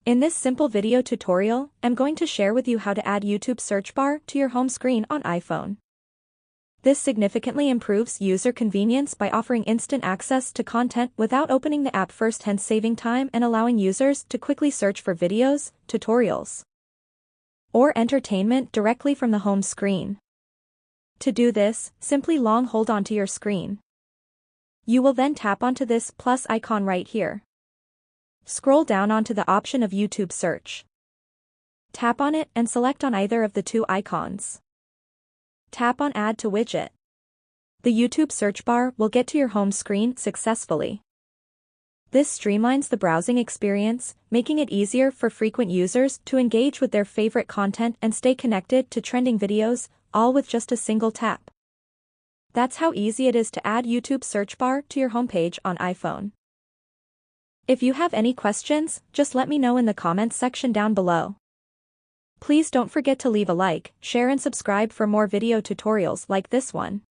In this simple video tutorial, I'm going to share with you how to add YouTube search bar to your home screen on iPhone. This significantly improves user convenience by offering instant access to content without opening the app first, hence saving time and allowing users to quickly search for videos, tutorials, or entertainment directly from the home screen. To do this, simply long hold onto your screen. You will then tap onto this plus icon right here. Scroll down onto the option of YouTube search. Tap on it and select on either of the two icons. Tap on Add to Widget. The YouTube search bar will get to your home screen successfully. This streamlines the browsing experience, making it easier for frequent users to engage with their favorite content and stay connected to trending videos, all with just a single tap. That's how easy it is to add YouTube search bar to your homepage on iPhone. If you have any questions, just let me know in the comments section down below. Please don't forget to leave a like, share and subscribe for more video tutorials like this one.